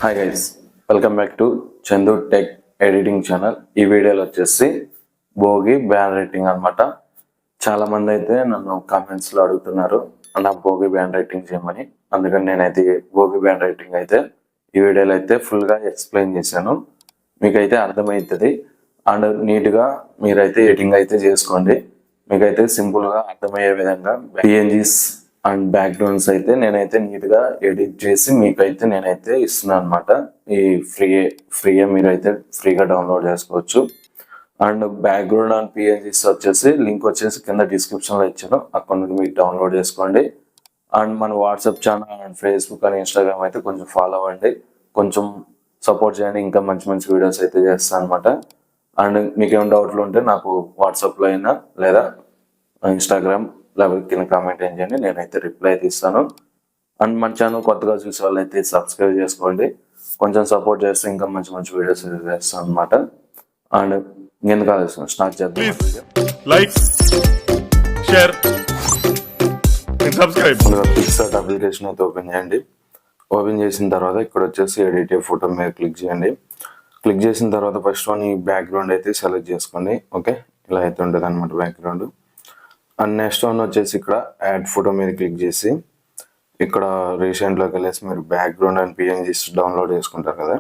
Hi guys, welcome back to Chandu tech editing channel. ఈ వీడియోలో వచ్చేసి భోగి బ్యాన్ రైటింగ్ అనమాట. చాలా మంది అయితే నన్ను కామెంట్స్లో అడుగుతున్నారు నా భోగి బ్యాన్ రైటింగ్ చేయమని. అందుకని నేనైతే భోగి బ్యాన్ రైటింగ్ అయితే ఈ వీడియోలో అయితే ఫుల్గా ఎక్స్ప్లెయిన్ చేశాను. మీకైతే అర్థమవుతుంది అండ్ నీట్గా మీరైతే ఎడిటింగ్ అయితే చేసుకోండి. మీకైతే సింపుల్గా అర్థమయ్యే విధంగా పిఎన్జీస్ అండ్ బ్యాక్గ్రౌండ్స్ అయితే నేనైతే నీట్గా ఎడిట్ చేసి మీకైతే నేనైతే ఇస్తున్నాను అనమాట. ఈ ఫ్రీగా మీరైతే ఫ్రీగా డౌన్లోడ్ చేసుకోవచ్చు. అండ్ బ్యాక్గ్రౌండ్ అండ్ పిఎన్జీస్ వచ్చేసి లింక్ వచ్చేసి కింద డిస్క్రిప్షన్లో ఇచ్చాను, అక్కడ నుండి మీరు డౌన్లోడ్ చేసుకోండి. అండ్ మన WhatsApp channel and Facebook and Instagram అయితే కొంచెం ఫాలో అవ్వండి, కొంచెం సపోర్ట్ చేయండి. ఇంకా మంచి మంచి వీడియోస్ అయితే చేస్తాను అనమాట. అండ్ మీకు ఏమైనా డౌట్లు ఉంటే నాకు వాట్సాప్లో అయినా లేదా ఇన్స్టాగ్రామ్ లేకపోతే కింద కామెంట్ ఏం చేయండి, నేనైతే రిప్లై అయితే ఇస్తాను. అండ్ మన ఛానల్ కొత్తగా చూసే వాళ్ళు అయితే సబ్స్క్రైబ్ చేసుకోండి. కొంచెం సపోర్ట్ చేస్తే ఇంకా మంచి మంచి వీడియోస్ అయితే చేస్తాను అనమాట. అండ్ ఎందుకు ఆలోచన స్టార్ట్ చేద్దాం. Like, share, subscribe. Picsart application అయితే ఓపెన్ చేయండి. ఓపెన్ చేసిన తర్వాత ఇక్కడ వచ్చేసి ఎడిట్ ఫోటో మీద క్లిక్ చేయండి. క్లిక్ చేసిన తర్వాత ఫస్ట్ వన్ ఈ బ్యాక్గ్రౌండ్ అయితే సెలెక్ట్ చేసుకోండి. ఓకే, ఇలా అయితే ఉంటుంది అనమాట బ్యాక్గ్రౌండ్. అండ్ నెక్స్ట్ వన్ వచ్చేసి ఇక్కడ యాడ్ ఫోటో మీద క్లిక్ చేసి ఇక్కడ రీసెంట్లోకి వెళ్ళేసి మీరు బ్యాక్గ్రౌండ్ అండ్ పిఎన్జీస్ డౌన్లోడ్ చేసుకుంటారు కదా,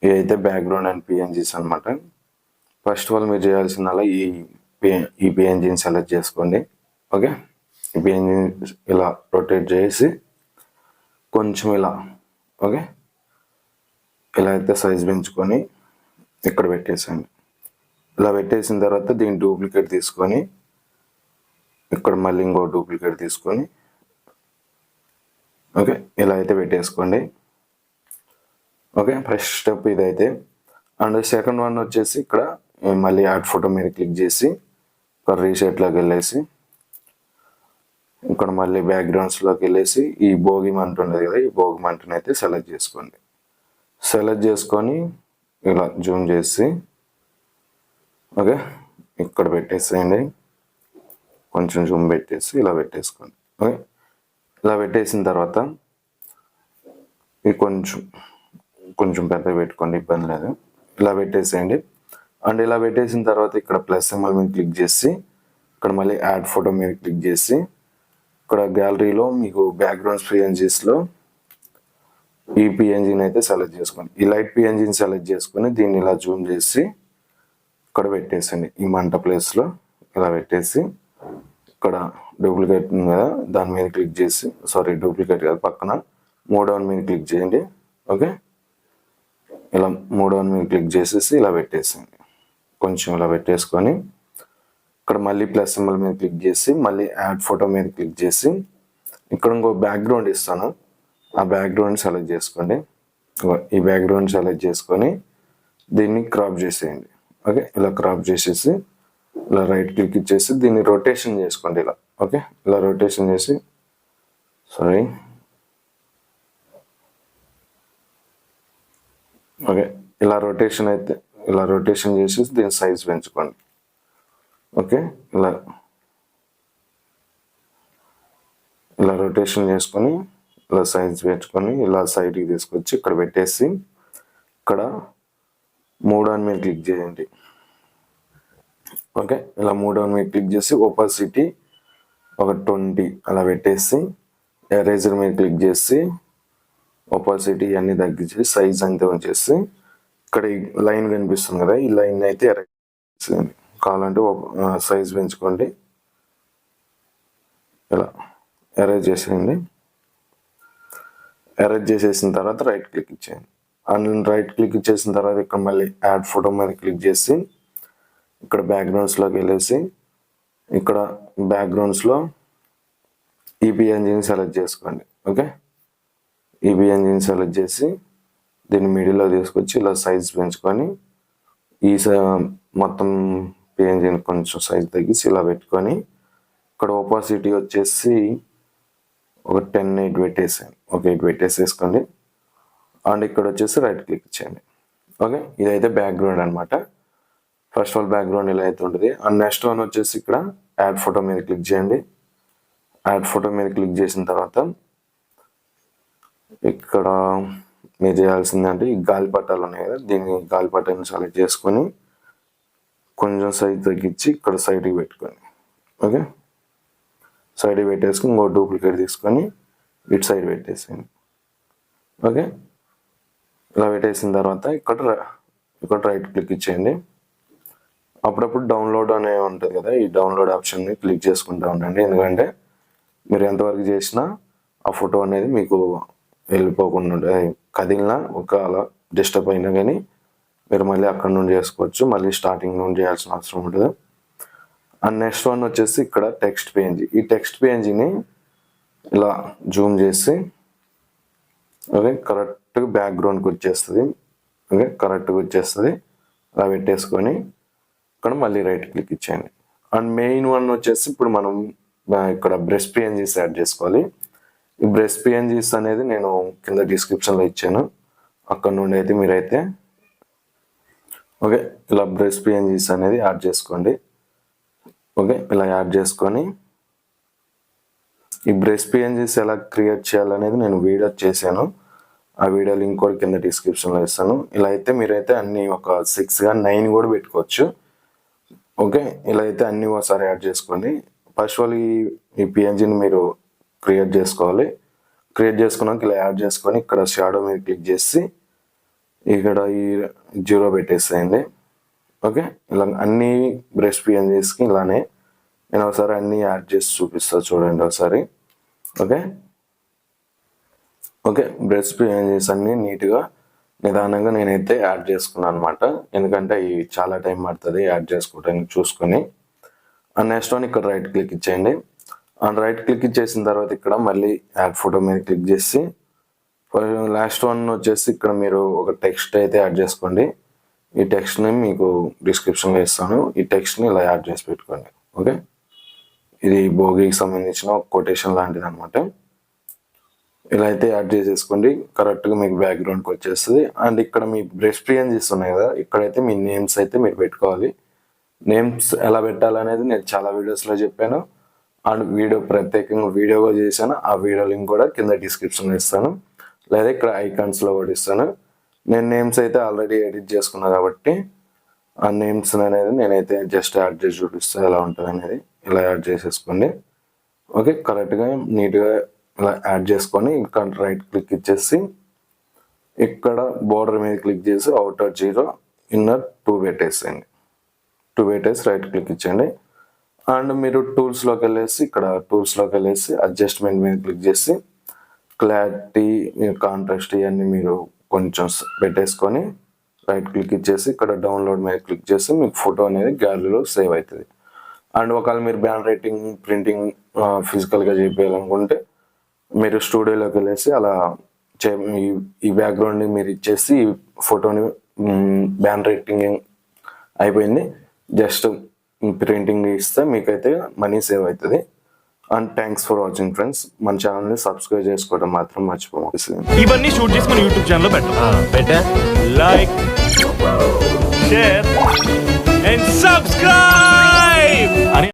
ఇవి అయితే బ్యాక్గ్రౌండ్ అండ్ పిఎన్జీస్ అనమాట. ఫస్ట్ ఆఫ్ ఆల్ మీరు చేయాల్సిందల్లా ఈ పిఎన్జీని సెలెక్ట్ చేసుకోండి. ఓకే, ఈ పిఎన్జీ ఇలా రొటేట్ చేసి కొంచెం ఇలా ఓకే ఇలా అయితే సైజ్ పెంచుకొని ఇక్కడ పెట్టేసండి. ఇలా పెట్టేసిన తర్వాత దీని డూప్లికేట్ తీసుకొని ఇక్కడ మళ్ళీ ఇంకో డూప్లికేట్ తీసుకొని ఓకే ఇలా అయితే పెట్టేసుకోండి. ఓకే, ఫస్ట్ స్టెప్ ఇదైతే. అండ్ సెకండ్ వన్ వచ్చేసి ఇక్కడ మళ్ళీ యాడ్ ఫోటో మీద క్లిక్ చేసి ఇక్కడ రీసెట్లోకి వెళ్ళేసి ఇక్కడ మళ్ళీ బ్యాక్గ్రౌండ్స్లోకి వెళ్ళేసి ఈ భోగి మంట ఉండదు కదా, ఈ భోగి మంటని అయితే సెలెక్ట్ చేసుకోండి. సెలెక్ట్ చేసుకొని ఇలా జూమ్ చేసి ఓకే ఇక్కడ పెట్టేసేయండి. కొంచెం జూమ్ పెట్టేసి ఇలా పెట్టేసుకోండి. ఓకే, ఇలా పెట్టేసిన తర్వాత ఇది కొంచెం పెద్ద పెట్టుకోండి, ఇబ్బంది లేదు. ఇలా పెట్టేసేయండి. అండ్ ఇలా పెట్టేసిన తర్వాత ఇక్కడ ప్లస్ సింబల్ మీద క్లిక్ చేసి ఇక్కడ మళ్ళీ యాడ్ ఫోటో మీద క్లిక్ చేసి ఇక్కడ గ్యాలరీలో మీకు బ్యాక్గ్రౌండ్స్ పిఎన్జీస్లో ఈ పిఎన్జీని అయితే సెలెక్ట్ చేసుకోండి. ఈ లైట్ పిఎన్జీని సెలెక్ట్ చేసుకొని దీన్ని ఇలా జూమ్ చేసి ఇక్కడ పెట్టేసండి. ఈ మంట ప్లేస్లో ఇలా పెట్టేసి ఇక్కడ డూప్లికేట్ ఉంది కదా దాని మీద క్లిక్ చేసి డూప్లికేట్ కాదు పక్కన మోడౌన్ మీద క్లిక్ చేయండి. ఓకే, ఇలా మోడౌన్ మీద క్లిక్ చేసేసి ఇలా పెట్టేసండి. కొంచెం ఇలా పెట్టేసుకొని ఇక్కడ మళ్ళీ ప్లస్ సింబల్ మీద క్లిక్ చేసి మళ్ళీ యాడ్ ఫోటో మీద క్లిక్ చేసి ఇక్కడ ఇంకో బ్యాక్గ్రౌండ్ ఇస్తాను, ఆ బ్యాక్గ్రౌండ్ సెలెక్ట్ చేసుకోండి. ఈ బ్యాక్గ్రౌండ్ సెలెక్ట్ చేసుకొని దీన్ని క్రాప్ చేసేయండి. ఓకే, ఇలా క్రాప్ చేసేసి ఇలా రైట్ క్లిక్ ఇచ్చేసి దీన్ని రొటేషన్ చేసుకోండి ఇలా. ఓకే, ఇలా రొటేషన్ చేసి ఓకే ఇలా రొటేషన్ చేసి దీని సైజ్ పెంచుకోండి. ఓకే, ఇలా రొటేషన్ చేసుకొని ఇలా సైజ్ పెంచుకొని ఇలా సైడ్కి తీసుకొచ్చి ఇక్కడ పెట్టేసి ఇక్కడ 3 మీద క్లిక్ చేయండి. ఓకే, ఇలా 3 మీద క్లిక్ చేసి ఓపాసిటీ ఒక 20 అలా పెట్టేసి ఎరేజర్ మీద క్లిక్ చేసి ఓపాసిటీ అన్ని తగ్గించి సైజ్ అంతే ఉంచేసి ఇక్కడ ఈ లైన్ కనిపిస్తుంది కదా, ఈ లైన్ అయితే ఎరేజ్ చేయండి. కావాలంటే సైజ్ పెంచుకోండి, ఇలా ఎరేజ్ చేసేయండి. ఎరేజ్ చేసేసిన తర్వాత రైట్ క్లిక్ ఇచ్చేయండి. అండ్ రైట్ క్లిక్ ఇచ్చేసిన తర్వాత ఇక్కడ మళ్ళీ యాడ్ ఫోటో మీద క్లిక్ చేసి ఇక్కడ బ్యాక్గ్రౌండ్స్లోకి వెళ్ళేసి ఇక్కడ బ్యాక్గ్రౌండ్స్లో ఈపీఎన్జీని సెలెక్ట్ చేసుకోండి. ఓకే, ఈపీఎన్జీని సెలెక్ట్ చేసి దీన్ని మిడిల్లో తీసుకొచ్చి ఇలా సైజ్ పెంచుకొని ఈ మొత్తం పిఎన్జీని కొంచెం సైజ్ తగ్గించి ఇలా పెట్టుకొని ఇక్కడ ఓపాసిటీ వచ్చేసి ఒక 10 పెట్టేసాను. ఓకే, 8 పెట్టేసేసుకోండి. అండ్ ఇక్కడ వచ్చేసి రైట్ క్లిక్ ఇచ్చేయండి. ఓకే, ఇదైతే బ్యాక్గ్రౌండ్ అనమాట. ఫస్ట్ ఆఫ్ ఆల్ బ్యాక్గ్రౌండ్ ఇలా అయితే ఉంటుంది. అండ్ నెక్స్ట్ వన్ వచ్చేసి ఇక్కడ యాడ్ ఫోటో మీద క్లిక్ చేయండి. యాడ్ ఫోటో మీద క్లిక్ చేసిన తర్వాత ఇక్కడ మీరు చేయాల్సింది అంటే ఈ గాలిపటాలు ఉన్నాయి కదా, దీన్ని గాలిపటాన్ని సెలెక్ట్ చేసుకొని కొంచెం సైజ్ తగ్గించి ఇక్కడ సైడ్కి పెట్టుకోండి. ఓకే, సైడ్కి పెట్టేసుకుని ఇంకో డూప్లికేట్ తీసుకొని ఇటు సైడ్ పెట్టేసేయండి. ఓకే, ఇలా పెట్టేసిన తర్వాత ఇక్కడ రైట్ క్లిక్ ఇచ్చేయండి. అప్పుడప్పుడు డౌన్లోడ్ అనే ఉంటుంది కదా, ఈ డౌన్లోడ్ ఆప్షన్ని క్లిక్ చేసుకుంటూ ఉండండి. ఎందుకంటే మీరు ఎంతవరకు చేసినా ఆ ఫోటో అనేది మీకు వెళ్ళిపోకుండా ఉంటుంది. కదిలినా ఒక అలా డిస్టర్బ్ అయినా కానీ మీరు మళ్ళీ అక్కడ నుండి చేసుకోవచ్చు, మళ్ళీ స్టార్టింగ్ నుండి చేయాల్సిన అవసరం ఉంటుంది. అండ్ నెక్స్ట్ వన్ వచ్చేసి ఇక్కడ టెక్స్ట్ పేజ్. ఈ టెక్స్ట్ పేజీని ఇలా జూమ్ చేసి ఓకే కరెక్ట్గా బ్యాక్గ్రౌండ్కి వచ్చేస్తుంది. ఓకే, కరెక్ట్గా వచ్చేస్తుంది. అలా పెట్టేసుకొని ఇక్కడ మళ్ళీ రైట్ క్లిక్ ఇచ్చేయండి. అండ్ మెయిన్ వన్ వచ్చేసి ఇప్పుడు మనం ఇక్కడ బ్రష్ పిఎన్జీస్ యాడ్ చేసుకోవాలి. ఈ బ్రష్ పిఎన్జీస్ అనేది నేను కింద డిస్క్రిప్షన్లో ఇచ్చాను, అక్కడ నుండి అయితే మీరైతే ఓకే ఇలా బ్రష్ పిఎన్జీస్ అనేది యాడ్ చేసుకోండి. ఓకే, ఇలా యాడ్ చేసుకొని ఈ బ్రష్ పిఎన్జీస్ ఎలా క్రియేట్ చేయాలనేది నేను వీడియో చేశాను, ఆ వీడియో లింక్ కూడా కింద డిస్క్రిప్షన్లో ఇస్తాను. ఇలా అయితే మీరైతే అన్ని ఒక 6 9 కూడా పెట్టుకోవచ్చు. ఓకే, ఇలా అయితే అన్ని ఒకసారి యాడ్ చేసుకోండి. ఫస్ట్ ఆల్ ఈ పిఎన్జీని మీరు క్రియేట్ చేసుకోవాలి. క్రియేట్ చేసుకున్నాక ఇలా యాడ్ చేసుకొని ఇక్కడ షాడో మీద క్లిక్ చేసి ఇక్కడ ఈ 0 పెట్టేసేయండి. ఓకే, ఇలా అన్ని బ్రష్ పిఎన్జీస్కి ఇలానే నేను ఒకసారి అన్నీ యాడ్ చేసి చూపిస్తాను, చూడండి ఒకసారి. ఓకే ఓకే బ్రష్ పిఎన్జీస్ అన్నీ నీట్గా నిదానంగా నేనైతే యాడ్ చేసుకున్నాను అనమాట, ఎందుకంటే అవి చాలా టైం పడుతుంది యాడ్ చేసుకోవడానికి చూసుకొని. అండ్ నెక్స్ట్ వన్ ఇక్కడ రైట్ క్లిక్ ఇచ్చేయండి. అండ్ రైట్ క్లిక్ ఇచ్చేసిన తర్వాత ఇక్కడ మళ్ళీ యాడ్ ఫోటో మీద క్లిక్ చేసి లాస్ట్ వన్ వచ్చేసి ఇక్కడ మీరు ఒక టెక్స్ట్ అయితే యాడ్ చేసుకోండి. ఈ టెక్స్ట్ని మీకు డిస్క్రిప్షన్లో ఇస్తాను, ఈ టెక్స్ట్ని ఇలా యాడ్ చేసి పెట్టుకోండి. ఓకే, ఇది భోగికి సంబంధించిన ఒక కొటేషన్ లాంటిది అనమాట. ఇలా అయితే యాడ్ చేసేసుకోండి, కరెక్ట్గా మీకు బ్యాక్గ్రౌండ్కి వచ్చేస్తుంది. అండ్ ఇక్కడ మీ బ్రష్ పిఎన్జీస్ ఉన్నాయి కదా, ఇక్కడైతే మీ నేమ్స్ అయితే మీరు పెట్టుకోవాలి. నేమ్స్ ఎలా పెట్టాలనేది నేను చాలా వీడియోస్లో చెప్పాను, అండ్ ప్రత్యేకంగా వీడియోగా చేశాను, ఆ వీడియో లింక్ కూడా కింద డిస్క్రిప్షన్లో ఇస్తాను, లేదా ఇక్కడ ఐకాన్స్లో కూడా ఇస్తాను. నేను నేమ్స్ అయితే ఆల్రెడీ ఎడిట్ చేసుకున్నాను కాబట్టి ఆ నేమ్స్ అనేది నేనైతే జస్ట్ యాడ్ చేసి చూపిస్తాను ఎలా ఉంటుంది అనేది. ఇలా యాడ్ చేసేసుకోండి. ఓకే, కరెక్ట్గా నీట్గా ఇలా యాడ్ చేసుకొని ఇక్కడ రైట్ క్లిక్ ఇచ్చేసి ఇక్కడ బోర్డర్ మీద క్లిక్ చేసి అవుటర్ 0 ఇన్నర్ 2 పెట్టేసేయండి. 2 పెట్టేసి రైట్ క్లిక్ ఇచ్చేయండి. అండ్ మీరు టూల్స్లోకి వెళ్ళేసి అడ్జస్ట్మెంట్ మీద క్లిక్ చేసి క్లారిటీ, కాంట్రాస్ట్ ఇవన్నీ మీరు కొంచెం పెట్టేసుకొని రైట్ క్లిక్ ఇచ్చేసి ఇక్కడ డౌన్లోడ్ మీద క్లిక్ చేసి మీకు ఫోటో అనేది గ్యాలరీలో సేవ్ అవుతుంది. అండ్ ఒకవేళ మీరు బ్యాన్ రైటింగ్, ప్రింటింగ్ ఫిజికల్గా చేయాలనుకుంటే మీరు స్టూడియోలోకి వెళ్ళేసి అలా ఈ బ్యాక్గ్రౌండ్ని మీరు ఇచ్చేసి ఈ ఫోటోని బ్యాన్ రైటింగ్ అయిపోయింది, జస్ట్ ప్రింటింగ్ ఇస్తే మీకైతే మనీ సేవ్ అవుతుంది. And thanks for watching friends. మన ఛానల్ని సబ్స్క్రైబ్ చేసుకోవడం మాత్రం మర్చిపోవాలి. ఇవన్నీ షూట్ చేసి మన యూట్యూబ్ ఛానల్లో పెట్టా లైక్ షేర్ అండ్ సబ్స్క్రైబ్.